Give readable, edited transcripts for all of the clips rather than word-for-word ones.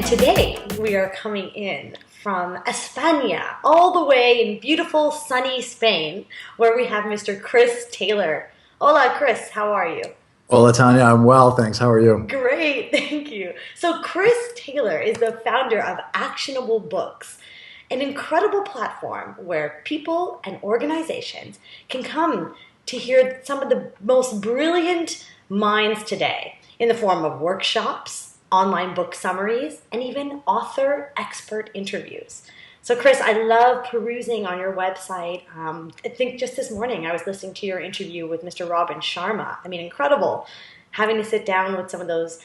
Today, we are coming in from España, all the way in beautiful, sunny Spain, where we have Mr. Chris Taylor. Hola, Chris. How are you? Hola, Tanya. I'm well, thanks. How are you? Great. Thank you. So Chris Taylor is the founder of Actionable Books, an incredible platform where people and organizations can come to hear some of the most brilliant minds today in the form of workshops, online book summaries, and even author expert interviews. So Chris, I love perusing on your website. I think just this morning I was listening to your interview with Mr. Robin Sharma. I mean, incredible having to sit down with some of those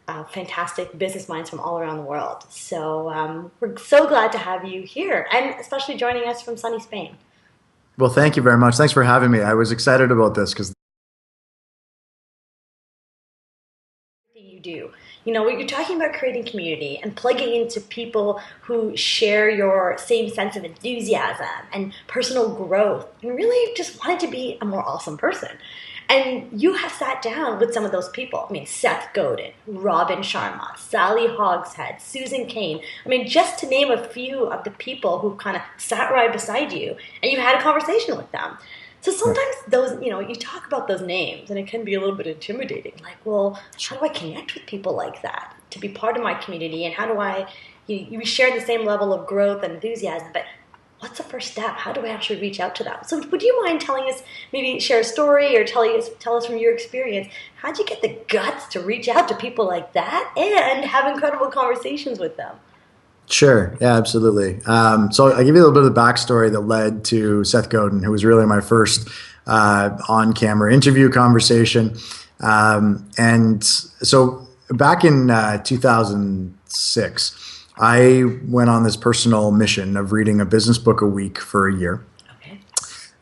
fantastic business minds from all around the world. So we're so glad to have you here, and especially joining us from sunny Spain. Well, thank you very much. Thanks for having me. I was excited about this because You do. You know, you're talking about creating community and plugging into people who share your same sense of enthusiasm and personal growth and really just wanted to be a more awesome person. And you have sat down with some of those people. I mean, Seth Godin, Robin Sharma, Sally Hogshead, Susan Cain. I mean, just to name a few of the people who kind of sat right beside you and you had a conversation with them. So sometimes those, you talk about those names and it can be a little bit intimidating. Like, well, how do I connect with people like that to be part of my community? And how do you share the same level of growth and enthusiasm, but what's the first step? How do I actually reach out to them? So would you mind telling us, maybe share a story or tell us from your experience, how'd you get the guts to reach out to people like that and have incredible conversations with them? Sure. Yeah, absolutely. So I'll give you a little bit of the backstory that led to Seth Godin, who was really my first on-camera interview conversation. And so back in 2006, I went on this personal mission of reading a business book a week for a year. Okay.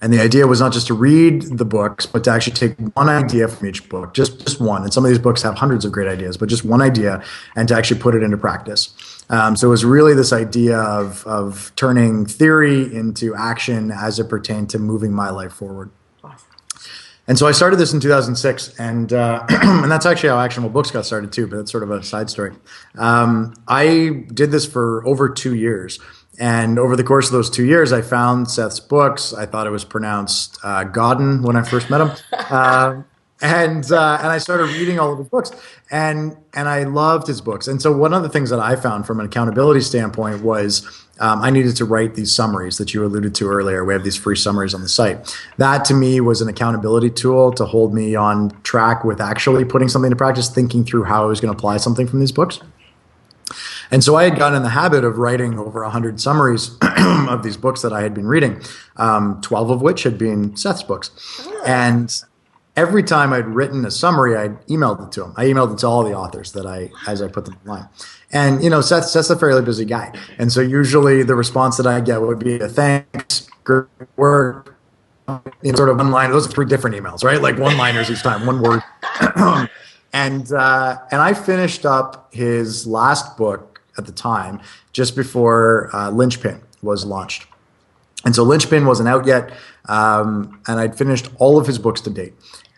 And the idea was not just to read the books, but to actually take one idea from each book, just one. And some of these books have hundreds of great ideas, but just one idea, and to actually put it into practice. So it was really this idea of turning theory into action as it pertained to moving my life forward. Awesome. And so I started this in 2006, and and that's actually how Actionable Books got started too, but that's sort of a side story. I did this for over 2 years. And over the course of those 2 years, I found Seth's books. I thought it was pronounced Godin when I first met him. And I started reading all of his books, and I loved his books. And so one of the things that I found from an accountability standpoint was I needed to write these summaries that you alluded to earlier. We have these free summaries on the site. That to me was an accountability tool to hold me on track with actually putting something to practice, thinking through how I was going to apply something from these books. And so I had gotten in the habit of writing over 100 summaries of these books that I had been reading, 12 of which had been Seth's books. And every time I'd written a summary, I'd emailed it to him. I emailed it to all the authors as I put them online. And, Seth's a fairly busy guy. And so usually the response that I get would be a thanks, great work, sort of one line. Those are 3 different emails, right? Like one-liners each time, one word. And I finished up his last book at the time just before Linchpin was launched. And so Linchpin wasn't out yet, and I'd finished all of his books to date.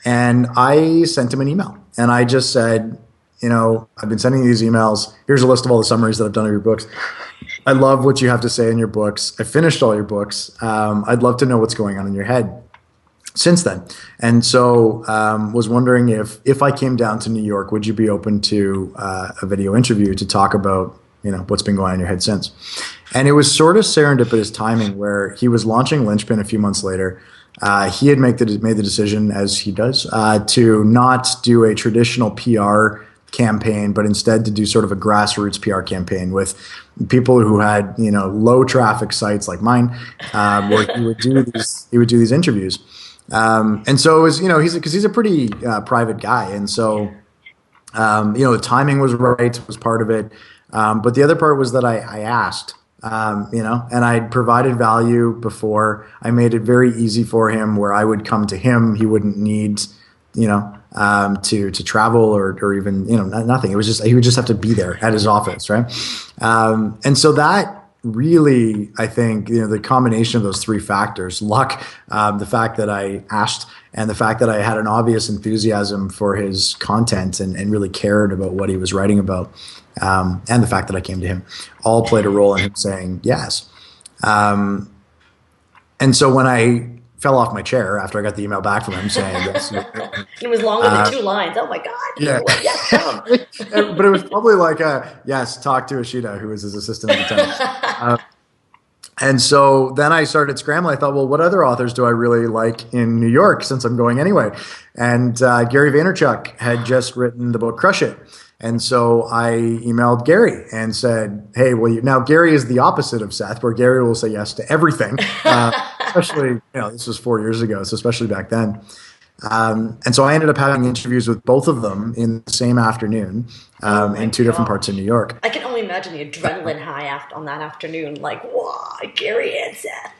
And I sent him an email, and I just said, I've been sending you these emails. Here's a list of all the summaries that I've done of your books. I love what you have to say in your books. I finished all your books. I'd love to know what's going on in your head since then. And so was wondering if I came down to New York, would you be open to a video interview to talk about what's been going on in your head since? And it was sort of serendipitous timing where he was launching Linchpin a few months later. He had made the decision, as he does, to not do a traditional PR campaign, but instead to do sort of a grassroots PR campaign with people who had low traffic sites like mine, where he would do these interviews. And so it was he's a pretty private guy, and so the timing was right, was part of it. But the other part was that I asked, and I provided value before. I made it very easy for him where I would come to him. He wouldn't need, to travel or even, nothing. It was just, he would just have to be there at his office. Right. And so that really, I think, the combination of those three factors, luck, the fact that I asked, and the fact that I had an obvious enthusiasm for his content and really cared about what he was writing about, and the fact that I came to him, all played a role in him saying yes. Um, and so when I fell off my chair after I got the email back from him saying yes, It was longer than 2 lines. Oh my God. yeah. Yes, come. But it was probably like yes, talk to Ashita, who was his assistant at the time. And so then I started scrambling. I thought, well, what other authors do I really like in New York since I'm going anyway? And Gary Vaynerchuk had just written the book Crush It. And so I emailed Gary and said, hey, now Gary is the opposite of Seth, where Gary will say yes to everything, especially, this was 4 years ago, so especially back then. And so I ended up having interviews with both of them in the same afternoon in two different parts of New York. I can only imagine the adrenaline high on that afternoon, like, wow, Gary and Seth.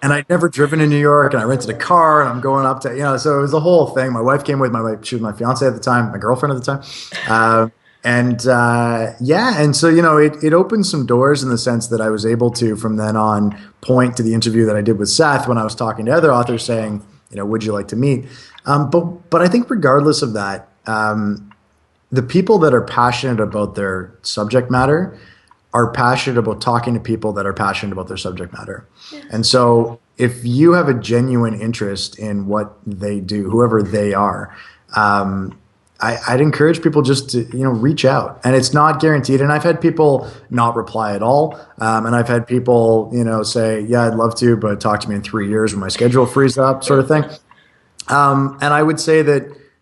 And I'd never driven in New York, and I rented a car, and I'm going up to, so it was the whole thing. My wife came with, she was my fiance at the time, my girlfriend at the time. And so, it opened some doors in the sense that I was able to, from then on, point to the interview that I did with Seth when I was talking to other authors saying, would you like to meet? But I think regardless of that, the people that are passionate about their subject matter are passionate about talking to people that are passionate about their subject matter. Yeah. And so if you have a genuine interest in what they do, whoever they are, I'd encourage people just to, reach out. And it's not guaranteed. And I've had people not reply at all. And I've had people, say, yeah, I'd love to, but talk to me in 3 years when my schedule frees up, sort of thing. And I would say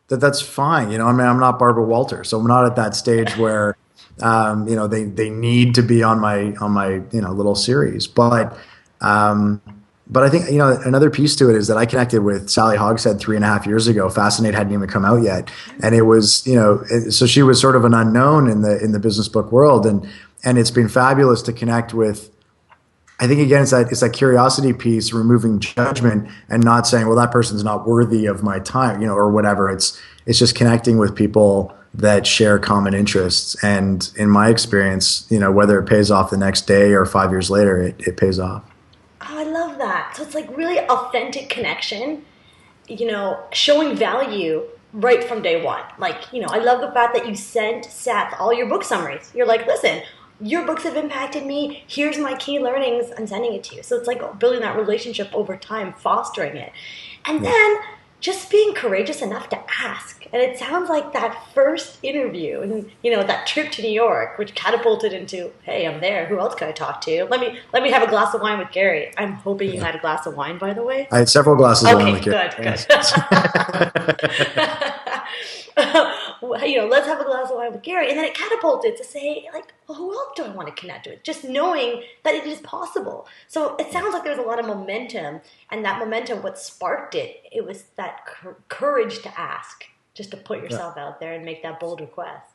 that's fine. I'm not Barbara Walter, so I'm not at that stage where, they need to be on my little series. But I think, another piece to it is that I connected with Sally Hogshead 3.5 years ago. Fascinate hadn't even come out yet. And it was, so she was sort of an unknown in the business book world. And it's been fabulous to connect with. I think, again, it's that curiosity piece, removing judgment and not saying, well, that person's not worthy of my time, or whatever. It's just connecting with people that share common interests. And in my experience, whether it pays off the next day or 5 years later, it pays off. Oh, I love that. So it's like really authentic connection, showing value right from day one. Like, I love the fact that you sent Seth all your book summaries. You're like, listen, your books have impacted me. Here's my key learnings. I'm sending it to you. So it's like building that relationship over time, fostering it. And then just being courageous enough to ask. And it sounds like that first interview and, that trip to New York, which catapulted into, hey, I'm there. Who else can I talk to? Let me have a glass of wine with Gary. I'm hoping you had a glass of wine, by the way. I had several glasses of wine with Gary. Good. Let's have a glass of wine with Gary. And then it catapulted to say, like, well, who else do I want to connect with? Just knowing that it is possible. So it sounds like there was a lot of momentum. And that momentum, what sparked it was that courage to ask, just to put yourself out there and make that bold request.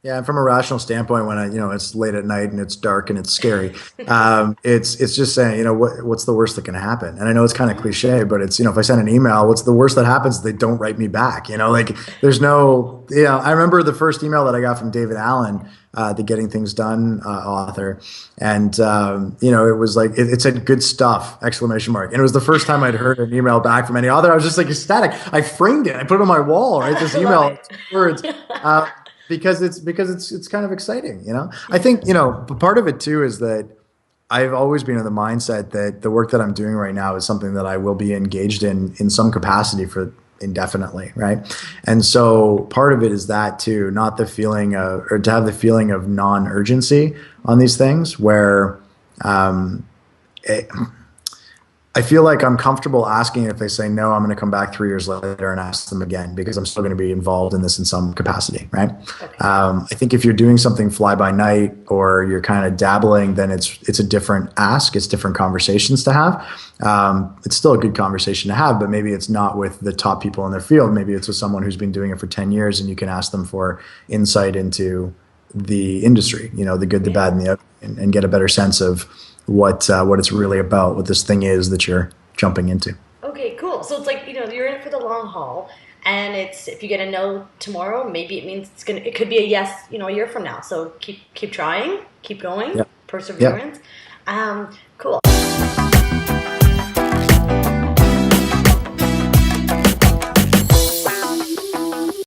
Yeah, and from a rational standpoint, when it's late at night and it's dark and it's scary, it's just saying, what's the worst that can happen? And I know it's kind of cliche, but it's, if I send an email, what's the worst that happens? They don't write me back. There's no, I remember the first email that I got from David Allen, the Getting Things Done author, and it was like it said "good stuff!" ! And it was the first time I'd heard an email back from any author. I was just like ecstatic. I framed it. I put it on my wall. Right, this email words. Because it's kind of exciting, I think, part of it too is that I've always been in the mindset that the work that I'm doing right now is something that I will be engaged in some capacity for indefinitely, right? And so part of it is that too, not the feeling of, or to have the feeling of non-urgency on these things where I feel like I'm comfortable asking if they say no, I'm going to come back 3 years later and ask them again because I'm still going to be involved in this in some capacity, right? Okay. I think if you're doing something fly by night or you're kind of dabbling, then it's a different ask. It's different conversations to have. It's still a good conversation to have, but maybe it's not with the top people in their field. Maybe it's with someone who's been doing it for 10 years and you can ask them for insight into the industry, the good, the bad, and the ugly, and get a better sense of what it's really about, what this thing is that you're jumping into. Okay, cool. So it's like, you're in it for the long haul And it's, if you get a no tomorrow, maybe it means it could be a yes, a year from now. So keep trying, keep going, Yeah. Yeah. perseverance. Cool.